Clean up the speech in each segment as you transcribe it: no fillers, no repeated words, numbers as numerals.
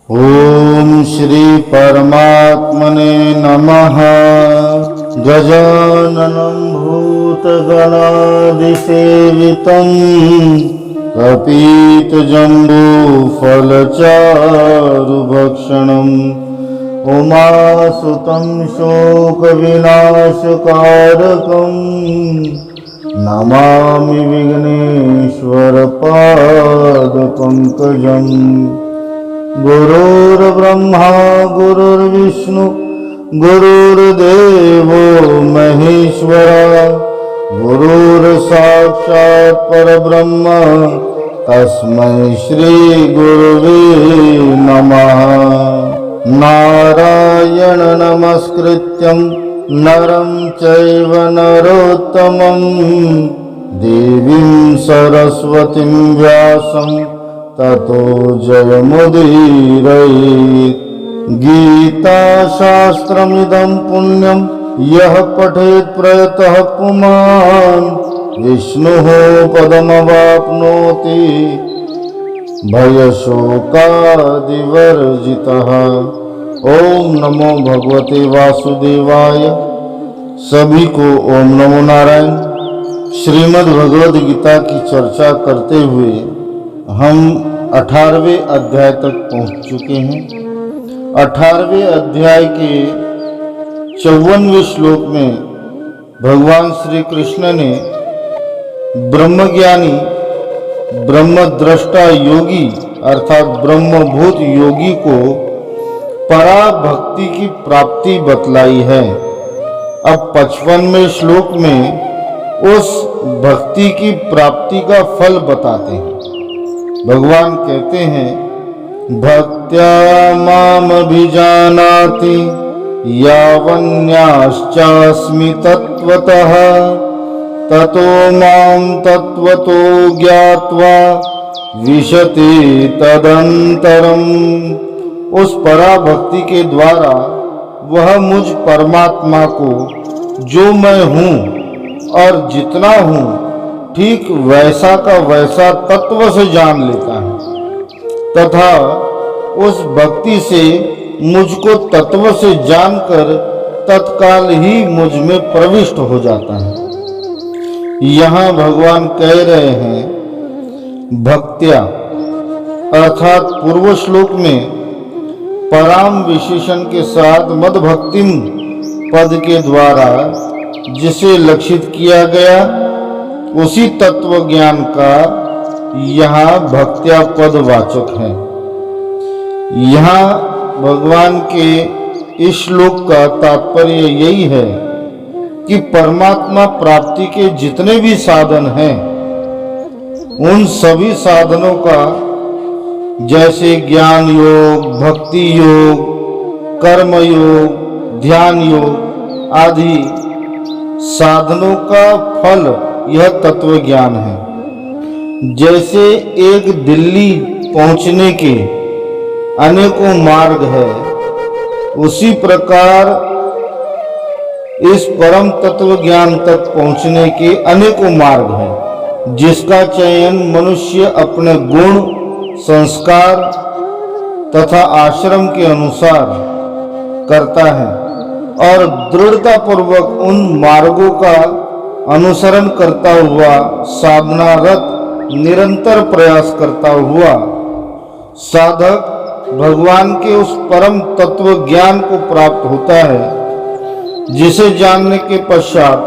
ओम श्री परमात्मने नमः। गजाननं भूतगणादिसेवितं कपीतजम्बूफलचारुभक्षणम् उमासुतं शोकविनाशकारकम् नमामि विघ्नेश्वरपादपङ्कजम्। गुरुर्ब्रह्मा गुरुर्विष्णु गुरुर्देवो महेश्वरा गुरुर्साक्षात् परब्रह्म तस्मै श्री गुरुवे नमः। नारायण नमस्कृत्यं नरं चैव नरोत्तमं देवीं सरस्वतीं व्यासं ततो जयमुदीरयेत्। गीताशास्त्रमिदं पुण्यं यः पठेत् प्रयतः पुमान् विष्णुः पदमवाप्नोति भयशोकादिवर्जितः। ओम नमो भगवते वासुदेवाय। सभी को ओम नमो नारायण। श्रीमद् भगवद गीता की चर्चा करते हुए हम 18वें अध्याय तक पहुंच चुके हैं। 18वें अध्याय के 54वें श्लोक में भगवान श्री कृष्ण ने ब्रह्मज्ञानी ब्रह्मद्रष्टा योगी अर्थात ब्रह्मभूत योगी को पराभक्ति की प्राप्ति बतलाई है। अब 55वें श्लोक में उस भक्ति की प्राप्ति का फल बताते हैं। भगवान कहते हैं, भक्त्या मामभिजानाति यावन्याश्चास्मि तत्त्वतः ततो मां तत्त्वतो ज्ञात्वा विशति तदंतरम्। उस पराभक्ति के द्वारा वह मुझ परमात्मा को जो मैं हूँ और जितना हूँ ठीक वैसा का वैसा तत्व से जान लेता है तथा उस भक्ति से मुझको तत्व से जानकर तत्काल ही मुझ में प्रविष्ट हो जाता है। यहाँ भगवान कह रहे हैं भक्त्या अर्थात पूर्व श्लोक में पराम विशेषण के साथ मद भक्तिम पद के द्वारा जिसे लक्षित किया गया उसी तत्व ज्ञान का यहाँ भक्त्या पद वाचक है। यहाँ भगवान के इस श्लोक का तात्पर्य यही है कि परमात्मा प्राप्ति के जितने भी साधन हैं उन सभी साधनों का जैसे ज्ञान योग, भक्ति योग, कर्म योग, ध्यान योग आदि साधनों का फल यह तत्व ज्ञान है। जैसे एक दिल्ली पहुंचने के अनेकों मार्ग है उसी प्रकार इस परम तत्व ज्ञान तक पहुंचने के अनेकों मार्ग हैं जिसका चयन मनुष्य अपने गुण, संस्कार तथा आश्रम के अनुसार करता है और दृढ़ता पूर्वक उन मार्गों का अनुसरण करता हुआ साधनारत निरंतर प्रयास करता हुआ साधक भगवान के उस परम तत्व ज्ञान को प्राप्त होता है जिसे जानने के पश्चात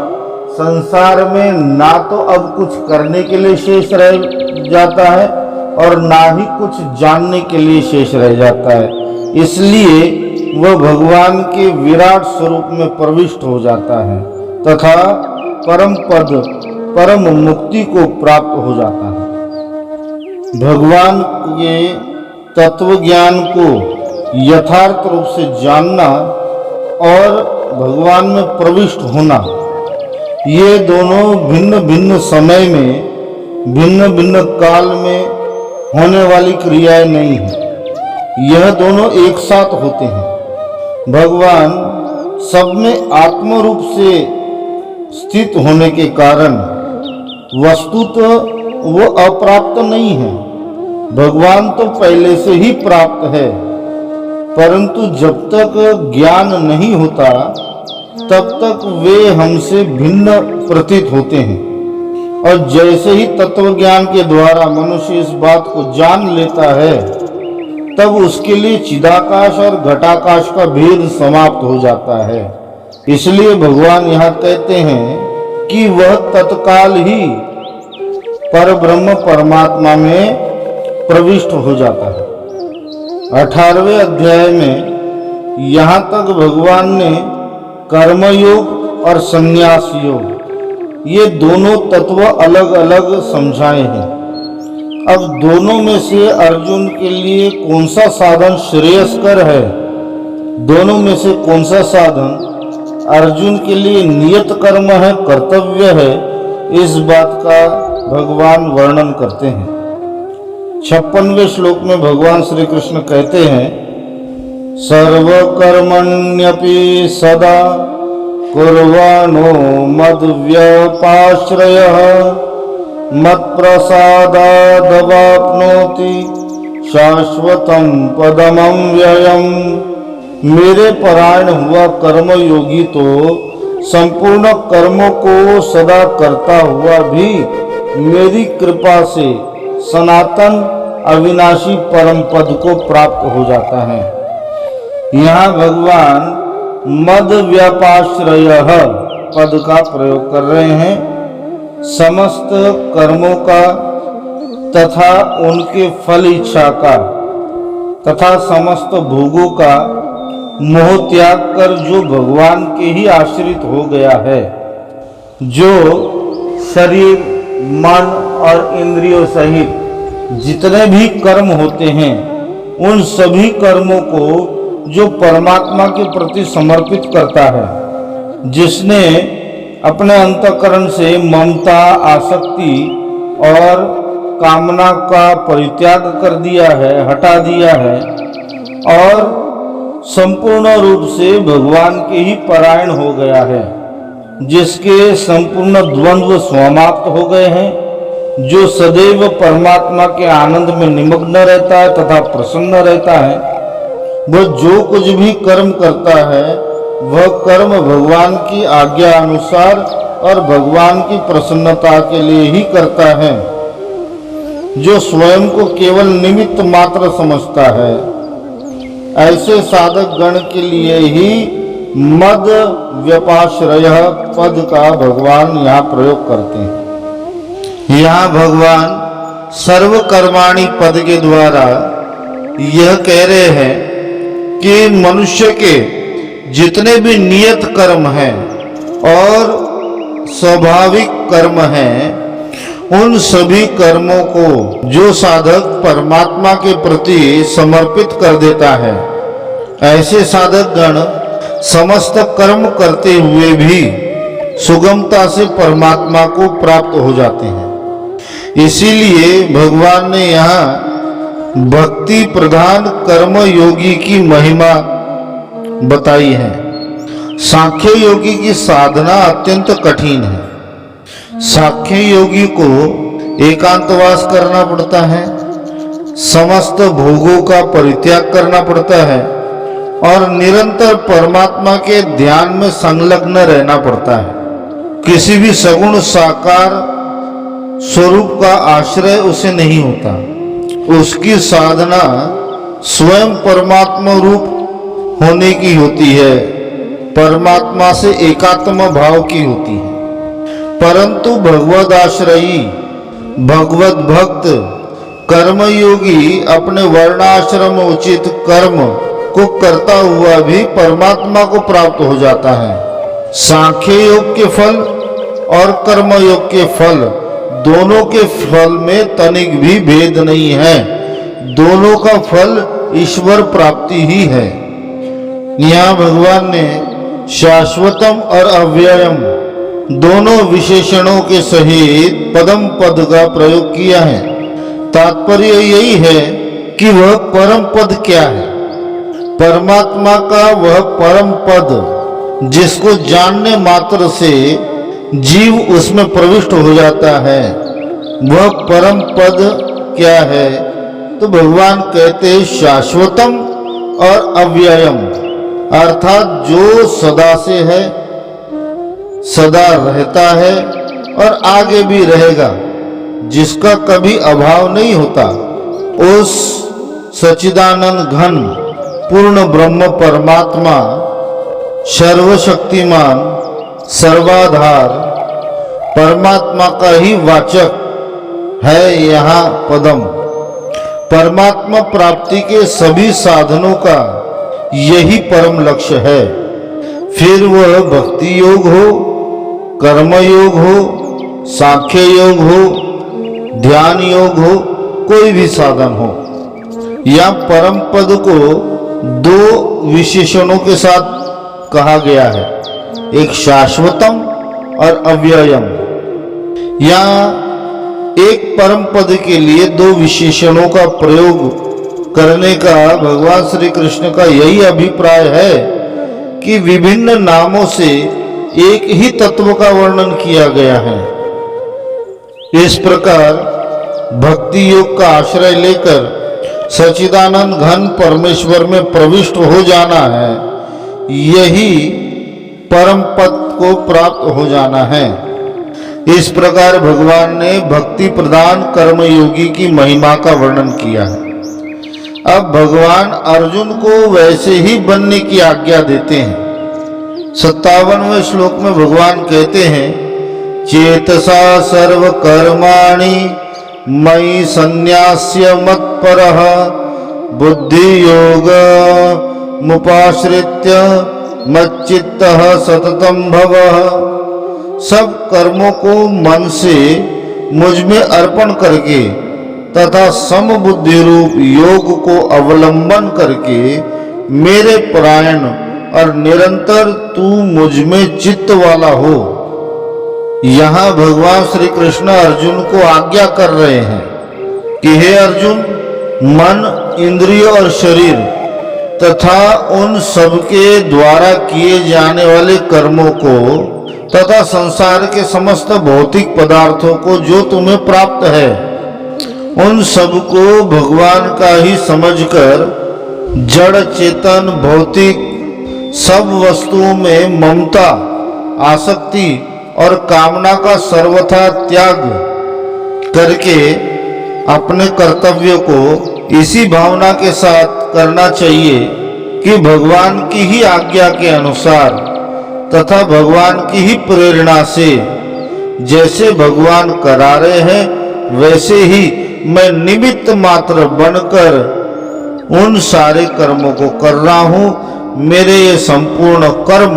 संसार में ना तो अब कुछ करने के लिए शेष रह जाता है और ना ही कुछ जानने के लिए शेष रह जाता है। इसलिए वह भगवान के विराट स्वरूप में प्रविष्ट हो जाता है तथा परम पद परम मुक्ति को प्राप्त हो जाता है। भगवान के तत्व ज्ञान को यथार्थ रूप से जानना और भगवान में प्रविष्ट होना ये दोनों भिन्न भिन्न समय में भिन्न भिन्न काल में होने वाली क्रियाएं नहीं है। यह दोनों एक साथ होते हैं। भगवान सब में आत्म रूप से स्थित होने के कारण वस्तुतः वो अप्राप्त नहीं है। भगवान तो पहले से ही प्राप्त है परंतु जब तक ज्ञान नहीं होता तब तक वे हमसे भिन्न प्रतीत होते हैं। और जैसे ही तत्व ज्ञान के द्वारा मनुष्य इस बात को जान लेता है तब उसके लिए चिदाकाश और घटाकाश का भेद समाप्त हो जाता है। इसलिए भगवान यहाँ कहते हैं कि वह तत्काल ही परब्रह्म परमात्मा में प्रविष्ट हो जाता है। 18वें अध्याय में यहाँ तक भगवान ने कर्मयोग और संन्यास योग ये दोनों तत्व अलग अलग समझाए हैं। अब दोनों में से अर्जुन के लिए कौन सा साधन श्रेयस्कर है, दोनों में से कौन सा साधन अर्जुन के लिए नियत कर्म है, कर्तव्य है, इस बात का भगवान वर्णन करते हैं। 56वें श्लोक में भगवान श्री कृष्ण कहते हैं, सर्वकर्मण्यपि सदा कुर्वाणो मद्व्यपाश्रयः मत्प्रसादादवाप्नोति शाश्वतं पदमव्ययम्। मेरे परायण हुआ कर्मयोगी तो संपूर्ण कर्मों को सदा करता हुआ भी मेरी कृपा से सनातन अविनाशी परम पद को प्राप्त हो जाता है। यहाँ भगवान मद व्यापाश्रय पद का प्रयोग कर रहे हैं। समस्त कर्मों का तथा उनके फल इच्छा का तथा समस्त भोगों का मोह त्याग कर जो भगवान के ही आश्रित हो गया है, जो शरीर मन और इंद्रियों सहित जितने भी कर्म होते हैं उन सभी कर्मों को जो परमात्मा के प्रति समर्पित करता है, जिसने अपने अंतःकरण से ममता आसक्ति और कामना का परित्याग कर दिया है, हटा दिया है और संपूर्ण रूप से भगवान के ही परायण हो गया है, जिसके संपूर्ण द्वंद्व समाप्त हो गए हैं, जो सदैव परमात्मा के आनंद में निमग्न रहता है तथा प्रसन्न रहता है, वह जो कुछ भी कर्म करता है वह कर्म भगवान की आज्ञा अनुसार और भगवान की प्रसन्नता के लिए ही करता है। जो स्वयं को केवल निमित्त मात्र समझता है, ऐसे साधक गण के लिए ही मद व्यपाश्रय पद का भगवान यहाँ प्रयोग करते हैं। यहाँ भगवान सर्वकर्माणि पद के द्वारा यह कह रहे हैं कि मनुष्य के जितने भी नियत कर्म हैं और स्वाभाविक कर्म हैं, उन सभी कर्मों को जो साधक परमात्मा के प्रति समर्पित कर देता है, ऐसे साधक गण समस्त कर्म करते हुए भी सुगमता से परमात्मा को प्राप्त हो जाते हैं। इसीलिए भगवान ने यहाँ भक्ति प्रधान कर्म योगी की महिमा बताई है। सांख्य योगी की साधना अत्यंत कठिन है। सांख्य योगी को एकांतवास करना पड़ता है, समस्त भोगों का परित्याग करना पड़ता है और निरंतर परमात्मा के ध्यान में संलग्न रहना पड़ता है। किसी भी सगुण साकार स्वरूप का आश्रय उसे नहीं होता। उसकी साधना स्वयं परमात्मा रूप होने की होती है, परमात्मा से एकात्म भाव की होती है। परंतु भगवद आश्रयी भगवत भक्त कर्मयोगी अपने वर्णाश्रम उचित कर्म को करता हुआ भी परमात्मा को प्राप्त हो जाता है। सांख्य योग के फल और कर्म योग के फल दोनों के फल में तनिक भी भेद नहीं है। दोनों का फल ईश्वर प्राप्ति ही है। यहाँ भगवान ने शाश्वतम और अव्ययम दोनों विशेषणों के सहित पदम पद का प्रयोग किया है। तात्पर्य यही है कि वह परम पद क्या है। परमात्मा का वह परम पद जिसको जानने मात्र से जीव उसमें प्रविष्ट हो जाता है, वह परम पद क्या है? तो भगवान कहते शाश्वतम और अव्ययम अर्थात जो सदा से है, सदा रहता है और आगे भी रहेगा, जिसका कभी अभाव नहीं होता, उस सच्चिदानंद घन पूर्ण ब्रह्म परमात्मा सर्वशक्तिमान सर्वाधार परमात्मा का ही वाचक है यहाँ पदम। परमात्मा प्राप्ति के सभी साधनों का यही परम लक्ष्य है। फिर वह भक्ति योग हो, कर्म योग हो, सांख्य योग हो, ध्यान योग हो, कोई भी साधन हो। या परम पद को दो विशेषणों के साथ कहा गया है, एक शाश्वतम और अव्ययम। या एक परम पद के लिए दो विशेषणों का प्रयोग करने का भगवान श्री कृष्ण का यही अभिप्राय है कि विभिन्न नामों से एक ही तत्व का वर्णन किया गया है। इस प्रकार भक्ति योग का आश्रय लेकर सच्चिदानंद घन परमेश्वर में प्रविष्ट हो जाना है, यही परम पद को प्राप्त हो जाना है। इस प्रकार भगवान ने भक्ति प्रदान कर्म योगी की महिमा का वर्णन किया है। अब भगवान अर्जुन को वैसे ही बनने की आज्ञा देते हैं। 57वें श्लोक में भगवान कहते हैं, चेतसा सर्व कर्माणि मयि संन्यास्य मत्परः बुद्धि योग मुपाश्रित्य मच्चित्तः सततम भवः। सब कर्मों को मन से मुझ में अर्पण करके तथा समबुद्धि रूप योग को अवलंबन करके मेरे परायण और निरंतर तू मुझ में चित्त वाला हो। यहाँ भगवान श्री कृष्ण अर्जुन को आज्ञा कर रहे हैं कि हे अर्जुन, मन, इंद्रिय और शरीर तथा उन सबके द्वारा किए जाने वाले कर्मों को तथा संसार के समस्त भौतिक पदार्थों को जो तुम्हें प्राप्त है, उन सबको भगवान का ही समझकर जड़ चेतन भौतिक सब वस्तुओं में ममता, आसक्ति और कामना का सर्वथा त्याग करके अपने कर्तव्य को इसी भावना के साथ करना चाहिए कि भगवान की ही आज्ञा के अनुसार तथा भगवान की ही प्रेरणा से जैसे भगवान करा रहे हैं वैसे ही मैं निमित्त मात्र बनकर उन सारे कर्मों को कर रहा हूँ। मेरे ये संपूर्ण कर्म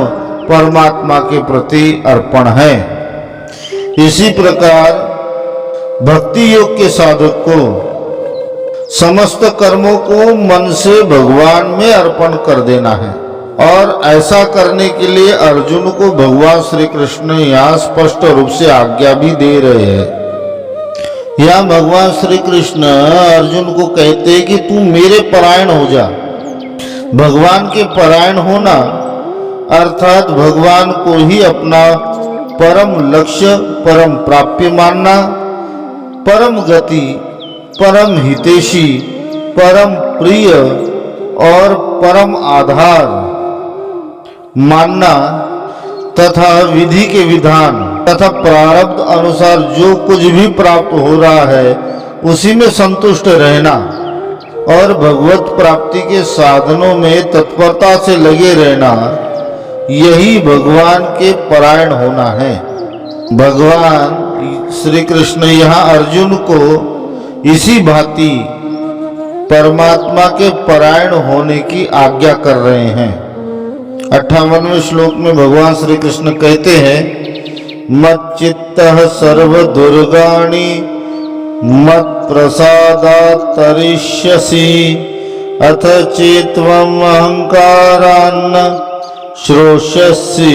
परमात्मा के प्रति अर्पण है। इसी प्रकार भक्ति योग के साधक को समस्त कर्मों को मन से भगवान में अर्पण कर देना है। और ऐसा करने के लिए अर्जुन को भगवान श्री कृष्ण यहाँ स्पष्ट रूप से आज्ञा भी दे रहे हैं। यहाँ भगवान श्री कृष्ण अर्जुन को कहते हैं कि तू मेरे परायण हो जा। भगवान के परायण होना अर्थात भगवान को ही अपना परम लक्ष्य, परम प्राप्य मानना, परम गति, परम हितैषी, परम प्रिय और परम आधार मानना तथा विधि के विधान तथा प्रारब्ध अनुसार जो कुछ भी प्राप्त हो रहा है उसी में संतुष्ट रहना और भगवत प्राप्ति के साधनों में तत्परता से लगे रहना, यही भगवान के परायण होना है। भगवान श्री कृष्ण यहाँ अर्जुन को इसी भांति परमात्मा के परायण होने की आज्ञा कर रहे हैं। 58वें श्लोक में भगवान श्री कृष्ण कहते हैं, मच्चित्तः सर्व दुर्गाणि मत प्रसादात् तरिष्यसि अथ चेत्त्वम् अहंकारान् श्रोष्यसि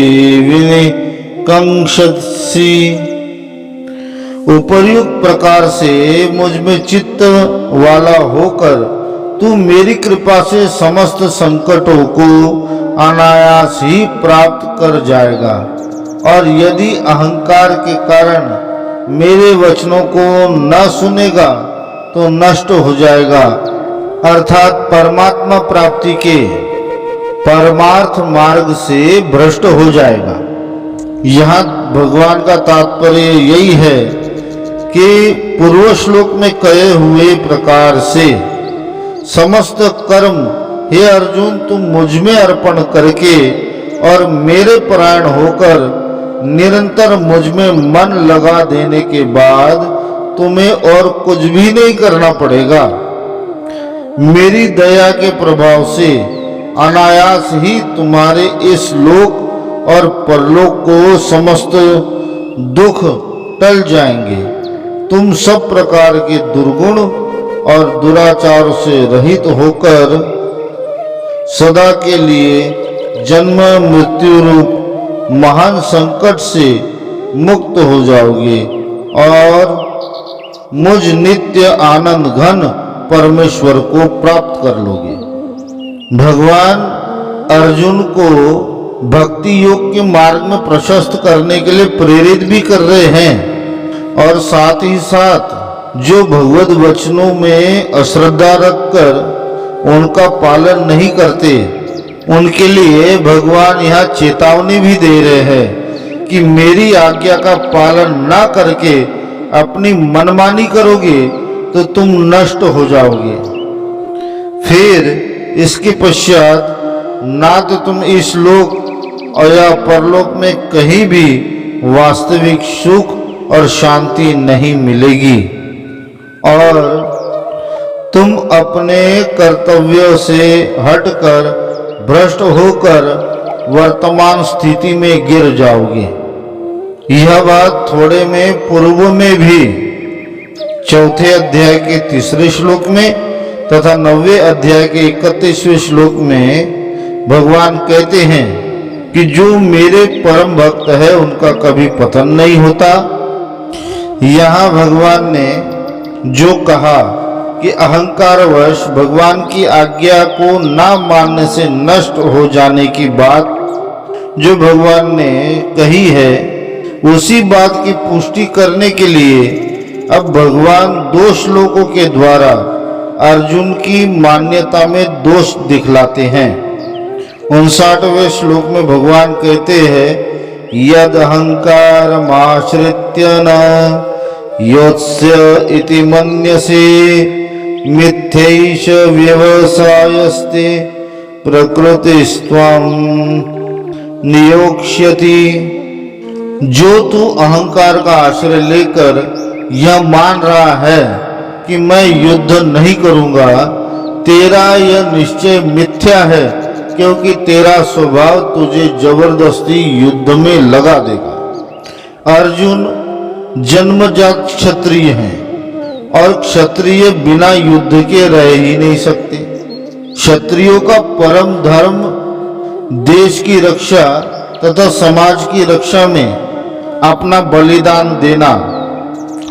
विनिकंक्षसि। उपर्युक्त प्रकार से मुझ में चित्त वाला होकर तू मेरी कृपा से समस्त संकटों को अनायास ही प्राप्त कर जाएगा। और यदि अहंकार के कारण मेरे वचनों को न सुनेगा तो नष्ट हो जाएगा। अर्थात परमात्मा प्राप्ति के परमार्थ मार्ग से भ्रष्ट हो जाएगा। यहाँ भगवान का तात्पर्य यही है कि पूर्व श्लोक में कहे हुए प्रकार से समस्त कर्म हे अर्जुन तुम मुझ में अर्पण करके और मेरे परायण होकर निरंतर मुझ में मन लगा देने के बाद तुम्हें और कुछ भी नहीं करना पड़ेगा। मेरी दया के प्रभाव से अनायास ही तुम्हारे इस लोक और परलोक को समस्त दुख टल जाएंगे। तुम सब प्रकार के दुर्गुण और दुराचार से रहित होकर सदा के लिए जन्म मृत्यु रूप महान संकट से मुक्त हो जाओगे और मुझ नित्य आनंद घन परमेश्वर को प्राप्त कर लोगे। भगवान अर्जुन को भक्ति योग के मार्ग में प्रशस्त करने के लिए प्रेरित भी कर रहे हैं और साथ ही साथ जो भगवत वचनों में अश्रद्धा रखकर उनका पालन नहीं करते उनके लिए भगवान यहाँ चेतावनी भी दे रहे हैं कि मेरी आज्ञा का पालन ना करके अपनी मनमानी करोगे तो तुम नष्ट हो जाओगे। फिर इसके पश्चात ना तो तुम इस लोक और या परलोक में कहीं भी वास्तविक सुख और शांति नहीं मिलेगी और तुम अपने कर्तव्यों से हटकर भ्रष्ट होकर वर्तमान स्थिति में गिर जाओगे। यह बात थोड़े में पूर्व में भी चौथे अध्याय के 3 श्लोक में तथा 9वें अध्याय के 31वें श्लोक में भगवान कहते हैं कि जो मेरे परम भक्त है उनका कभी पतन नहीं होता। यहाँ भगवान ने जो कहा कि अहंकारवश भगवान की आज्ञा को ना मानने से नष्ट हो जाने की बात जो भगवान ने कही है उसी बात की पुष्टि करने के लिए अब भगवान 2 श्लोकों के द्वारा अर्जुन की मान्यता में दोष दिखलाते हैं। 59वें श्लोक में भगवान कहते हैं यद अहंकार माश्रित्य न योत्स्य इति मन्यसे मिथ्यैष व्यवसायस्ते प्रकृतिस्त्वां नियोक्ष्यति। जो तू अहंकार का आश्रय लेकर यह मान रहा है कि मैं युद्ध नहीं करूंगा, तेरा यह निश्चय मिथ्या है क्योंकि तेरा स्वभाव तुझे जबरदस्ती युद्ध में लगा देगा। अर्जुन जन्मजात क्षत्रिय हैं और क्षत्रिय बिना युद्ध के रह ही नहीं सकते। क्षत्रियों का परम धर्म देश की रक्षा तथा समाज की रक्षा में अपना बलिदान देना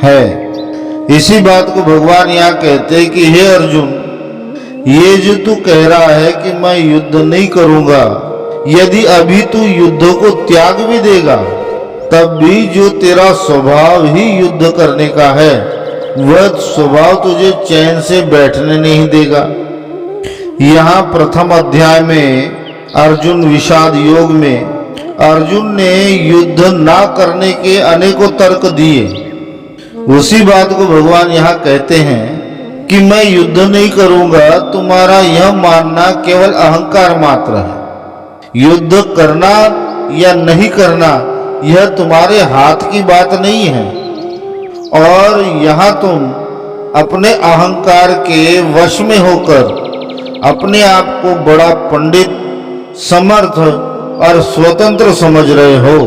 है। इसी बात को भगवान यहाँ कहते हैं कि हे अर्जुन, ये जो तू कह रहा है कि मैं युद्ध नहीं करूंगा, यदि अभी तू युद्ध को त्याग भी देगा तब भी जो तेरा स्वभाव ही युद्ध करने का है वह स्वभाव तुझे चैन से बैठने नहीं देगा। यहाँ प्रथम अध्याय में अर्जुन विषाद योग में अर्जुन ने युद्ध ना करने के अनेकों तर्क दिए। उसी बात को भगवान यहाँ कहते हैं कि मैं युद्ध नहीं करूंगा, तुम्हारा यह मानना केवल अहंकार मात्र है। युद्ध करना या नहीं करना यह तुम्हारे हाथ की बात नहीं है और यहाँ तुम अपने अहंकार के वश में होकर अपने आप को बड़ा पंडित, समर्थ और स्वतंत्र समझ रहे हो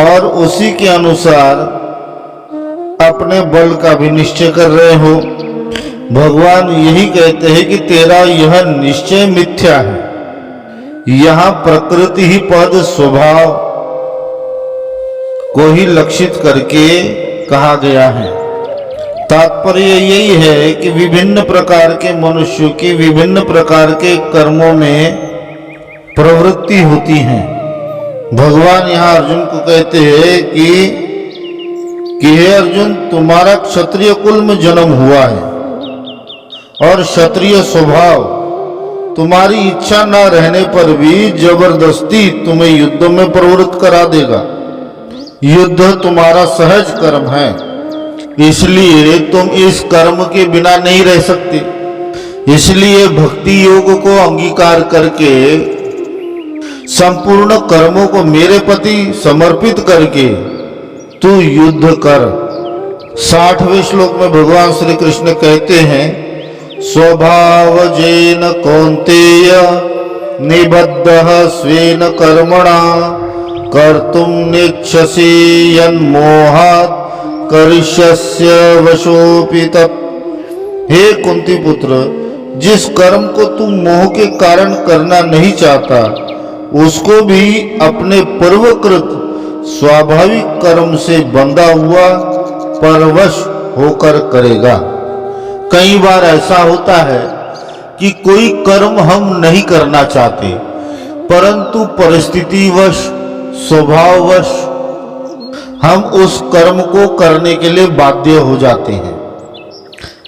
और उसी के अनुसार अपने बल का भी निश्चय कर रहे हो। भगवान यही कहते हैं कि तेरा यह निश्चय मिथ्या है। यहाँ प्रकृति ही पद स्वभाव को ही लक्षित करके कहा गया है। तात्पर्य यही है कि विभिन्न प्रकार के मनुष्यों की विभिन्न प्रकार के कर्मों में प्रवृत्ति होती है। भगवान यहाँ अर्जुन को कहते हैं कि हे अर्जुन, तुम्हारा क्षत्रिय कुल में जन्म हुआ है और क्षत्रिय स्वभाव तुम्हारी इच्छा न रहने पर भी जबरदस्ती तुम्हें युद्ध में प्रवृत्त करा देगा। युद्ध तुम्हारा सहज कर्म है, इसलिए तुम इस कर्म के बिना नहीं रह सकते। इसलिए भक्ति योग को अंगीकार करके संपूर्ण कर्मों को मेरे प्रति समर्पित करके तू युद्ध कर। 60वें श्लोक में भगवान श्री कृष्ण कहते हैं, स्वभावजेन कौन्तेय निबद्धः स्वेन कर्मणा कर्तुम नेच्छसि यन्मोहात् करिष्यस्य वशोऽपि तत्। हे कुंती पुत्र, जिस कर्म को तू मोह के कारण करना नहीं चाहता उसको भी अपने पूर्वकृत स्वाभाविक कर्म से बंधा हुआ परवश होकर करेगा। कई बार ऐसा होता है कि कोई कर्म हम नहीं करना चाहते, परंतु परिस्थितिवश स्वभाववश हम उस कर्म को करने के लिए बाध्य हो जाते हैं।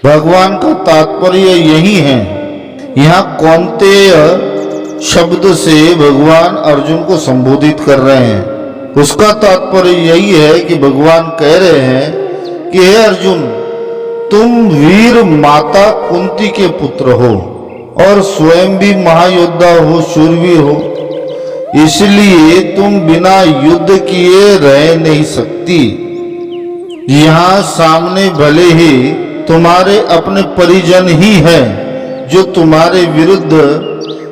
भगवान का तात्पर्य यही है। यहाँ कौन्तेय शब्द से भगवान अर्जुन को संबोधित कर रहे हैं। उसका तात्पर्य यही है कि भगवान कह रहे हैं कि हे अर्जुन, तुम वीर माता कुंती के पुत्र हो और स्वयं भी महायोद्धा हो, शूरवीर हो, इसलिए तुम बिना युद्ध किए रह नहीं सकती। यहाँ सामने भले ही तुम्हारे अपने परिजन ही हैं जो तुम्हारे विरुद्ध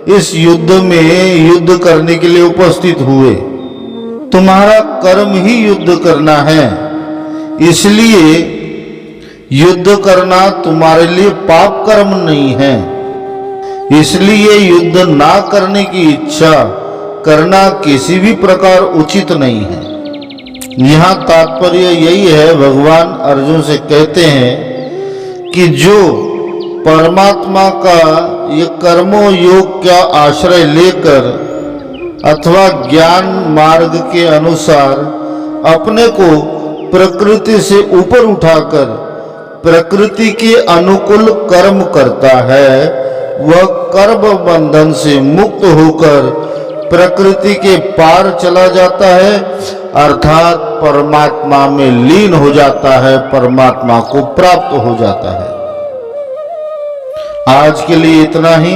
इस युद्ध में युद्ध करने के लिए उपस्थित हुए। तुम्हारा कर्म ही युद्ध करना है, इसलिए युद्ध करना तुम्हारे लिए पाप कर्म नहीं है। इसलिए युद्ध ना करने की इच्छा करना किसी भी प्रकार उचित नहीं है। यहाँ तात्पर्य यही है, भगवान अर्जुन से कहते हैं कि जो परमात्मा का ये कर्मों योग का आश्रय लेकर अथवा ज्ञान मार्ग के अनुसार अपने को प्रकृति से ऊपर उठाकर प्रकृति के अनुकूल कर्म करता है, वह कर्म बंधन से मुक्त होकर प्रकृति के पार चला जाता है, अर्थात परमात्मा में लीन हो जाता है, परमात्मा को प्राप्त हो जाता है। आज के लिए इतना ही।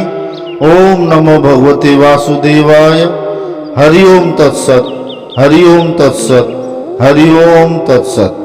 ओम नमो भगवते वासुदेवाय। हरि ओम तत्सत, हरि ओम तत्सत, हरि ओम तत्सत।